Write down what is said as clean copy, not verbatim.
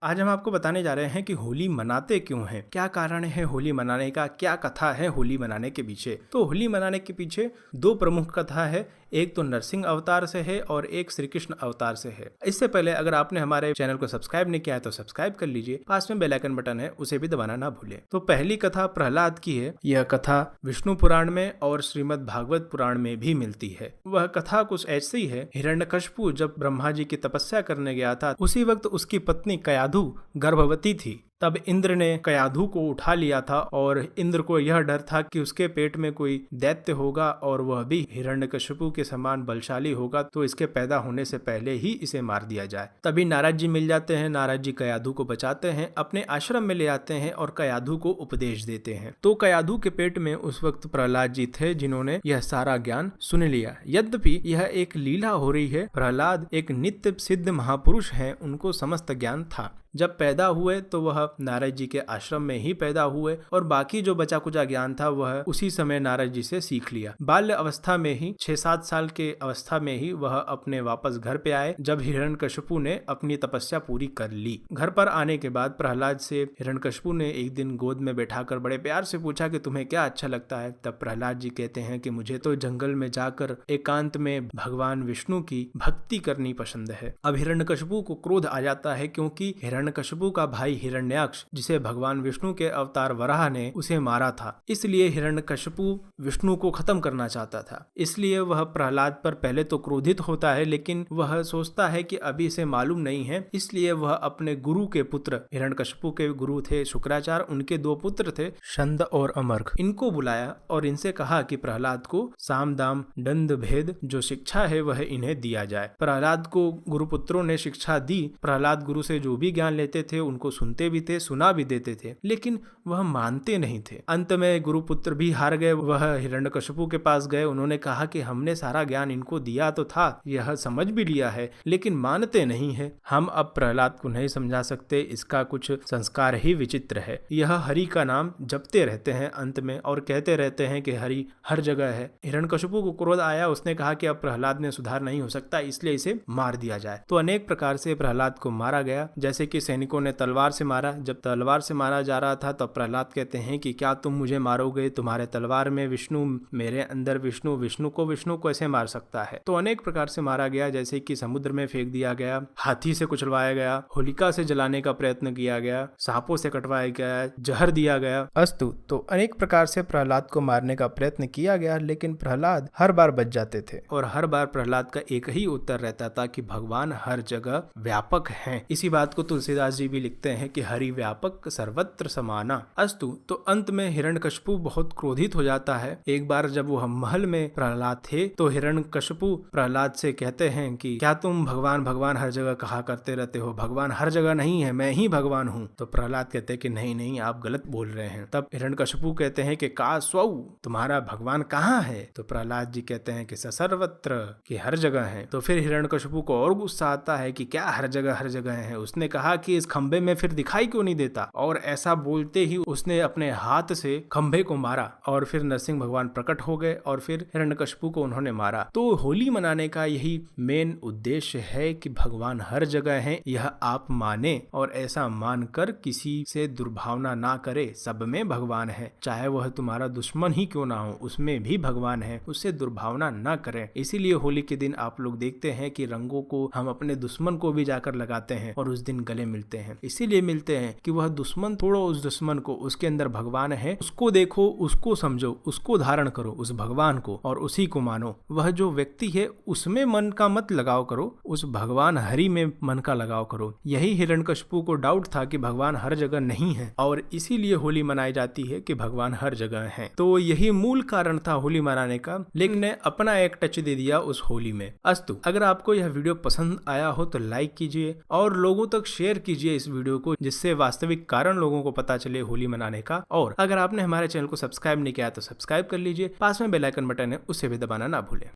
आज हम आपको बताने जा रहे हैं कि होली मनाते क्यों हैं, क्या कारण है होली मनाने का, क्या कथा है होली मनाने के पीछे। तो होली मनाने के पीछे दो प्रमुख कथा है, एक तो नरसिंह अवतार से है और एक श्री कृष्ण अवतार से है। इससे पहले अगर आपने हमारे चैनल को सब्सक्राइब नहीं किया है तो सब्सक्राइब कर लीजिए, पास में बेल आइकन बटन है उसे भी दबाना ना भूलें। तो पहली कथा प्रहलाद की है। यह कथा विष्णु पुराण में और श्रीमद् भागवत पुराण में भी मिलती है। वह कथा कुछ ऐसी है, हिरण्यकशिपु जब ब्रह्मा जी की तपस्या करने गया था, उसी वक्त उसकी पत्नी कयाधु गर्भवती थी। तब इंद्र ने कयाधु को उठा लिया था और इंद्र को यह डर था कि उसके पेट में कोई दैत्य होगा और वह भी हिरण्यकशिपु के समान बलशाली होगा, तो इसके पैदा होने से पहले ही इसे मार दिया जाए। तभी नारद जी मिल जाते हैं। नारद जी कयाधु को बचाते हैं, अपने आश्रम में ले आते हैं और कयाधु को उपदेश देते हैं। तो कयाधु के पेट में उस वक्त प्रहलाद जी थे, जिन्होंने यह सारा ज्ञान सुन लिया। यद्यपि यह एक लीला हो रही है, प्रहलाद एक नित्य सिद्ध महापुरुष हैं, उनको समस्त ज्ञान था। जब पैदा हुए तो वह नारद जी के आश्रम में ही पैदा हुए और बाकी जो बचा कुचा ज्ञान था वह उसी समय नारद जी से सीख लिया। बाल्य अवस्था में ही 6-7 साल के अवस्था में ही वह अपने वापस घर पे आए, जब हिरण्यकशिपु ने अपनी तपस्या पूरी कर ली। घर पर आने के बाद प्रहलाद से हिरण्यकशिपु ने एक दिन गोद में बैठाकर बड़े प्यार से पूछा कि तुम्हें क्या अच्छा लगता है। तब प्रहलाद जी कहते हैं कि मुझे तो जंगल में जाकर एकांत में भगवान विष्णु की भक्ति करनी पसंद है। अब हिरण्यकशिपु को क्रोध आ जाता है, क्योंकि हिरण्यकशिपु का भाई हिरण्याक्ष, जिसे भगवान विष्णु के अवतार वराह ने उसे मारा था, इसलिए हिरण्यकशिपु विष्णु को खत्म करना चाहता था। इसलिए वह प्रहलाद पर पहले तो क्रोधित होता है, लेकिन वह सोचता है कि अभी इसे मालूम नहीं है, इसलिए वह अपने गुरु के पुत्र, हिरण्यकशिपु के गुरु थे शुक्राचार्य, उनके 2 पुत्र थे शंद और अमर्क, इनको बुलाया और इनसे कहा कि प्रहलाद को साम दाम दंड भेद जो शिक्षा है वह इन्हें दिया जाए। प्रहलाद को गुरुपुत्रों ने शिक्षा दी। प्रहलाद गुरु से जो भी ज्ञान लेते थे उनको सुनते भी थे, सुना भी देते थे, लेकिन वह मानते नहीं थे। अंत में गुरुपुत्र भी हार गए। वह हिरण्यकशिपु के पास गए। उन्होंने कहा कि हमने सारा ज्ञान इनको दिया तो था, यह समझ भी लिया है, लेकिन मानते नहीं है। हम अब प्रहलाद को नहीं समझा सकते, इसका कुछ संस्कार ही विचित्र है। यह हरि का नाम जपते रहते हैं अंत में और कहते रहते हैं कि हरि हर जगह है। हिरण्यकशिपु को क्रोध आया। उसने कहा कि अब प्रहलाद में सुधार नहीं हो सकता, इसलिए इसे मार दिया जाए। तो अनेक प्रकार से प्रहलाद को मारा गया। जैसे कि सैनिकों ने तलवार से मारा। जब तलवार से मारा जा रहा था तब प्रहलाद कहते हैं कि क्या तुम मुझे मारोगे? तुम्हारे तलवार में विष्णु, मेरे अंदर विष्णु, विष्णु को कैसे मार सकता है? तो अनेक प्रकार से मारा गया, जैसे कि समुद्र में फेंक दिया गया, हाथी से कुचलवाया गया, होलिका से जलाने का प्रयत्न किया गया, सांपों से कटवाया गया, जहर दिया गया। अस्तु, तो अनेक प्रकार से प्रहलाद को मारने का प्रयत्न किया गया, लेकिन प्रहलाद हर बार बच जाते थे और हर बार प्रहलाद का एक ही उत्तर रहता था कि भगवान हर जगह व्यापक हैं। इसी बात को तुलसीदास जी भी लिखते हैं कि हरि व्यापक सर्वत्र समाना। अस्तु, तो अंत में हिरण्यकशिपु बहुत क्रोधित हो जाता है। एक बार जब वो महल में प्रहलाद थे तो हिरण्यकशिपु प्रहलाद से कहते हैं कि क्या तुम भगवान भगवान हर जगह कहा करते रहते हो? भगवान हर जगह नहीं है, मैं ही भगवान हूँ। तो प्रहलाद कहते हैं कि नहीं नहीं, आप गलत बोल रहे हैं। तब हिरण्यकशिपु कहते हैं कि का स्वौ, तुम्हारा भगवान कहाँ है? तो प्रहलाद जी कहते हैं कि सर्वत्र, कि हर जगह है। तो फिर हिरण्यकशिपु को और गुस्सा आता है कि क्या हर जगह है? उसने कहा कि इस खंबे में फिर दिखाई क्यों नहीं देता? और ऐसा बोलते ही उसने अपने हाथ से खंबे को मारा और फिर नरसिंह भगवान प्रकट हो गए और फिर हिरण्यकशिपु को उन्होंने मारा। तो होली मनाने का यही मेन उद्देश्य है कि भगवान हर जगह है, यह आप माने और ऐसा मानकर किसी से दुर्भावना ना करे। सब में भगवान है, चाहे वह तुम्हारा दुश्मन ही क्यों ना हो, उसमें भी भगवान है, उससे दुर्भावना ना करें। इसीलिए होली के दिन आप लोग देखते हैं कि रंगों को हम अपने दुश्मन को भी जाकर लगाते हैं और उस दिन गले मिलते हैं। इसीलिए मिलते हैं कि वह दुश्मन छोड़ो, उस दुश्मन को, उसके अंदर भगवान है, उसको देखो, उसको समझो, उसको धारण करो, उस भगवान को, और उसी को मानो। वह जो व्यक्ति है उसमें मन का मत लगाओ करो, उस भगवान हरि में मन का लगाओ करो। यही हिरण्यकशिपु को डाउट था कि भगवान हर जगह नहीं है और इसीलिए होली मनाई जाती है कि भगवान हर जगह है। तो यही मूल कारण था होली मनाने का, लेकिन ने अपना एक टच दे दिया उस होली में। अस्तु, अगर आपको यह वीडियो पसंद आया हो तो लाइक कीजिए और लोगों तक शेयर कीजिए इस वीडियो को, जिससे वास्तविक कारण लोगों को पता चले होली मनाने का। और अगर आपने हमारे चैनल को सब्सक्राइब नहीं किया तो सब्सक्राइब कर लीजिए, पास में बेल आइकन बटन है उसे भी दबाना ना भूलें।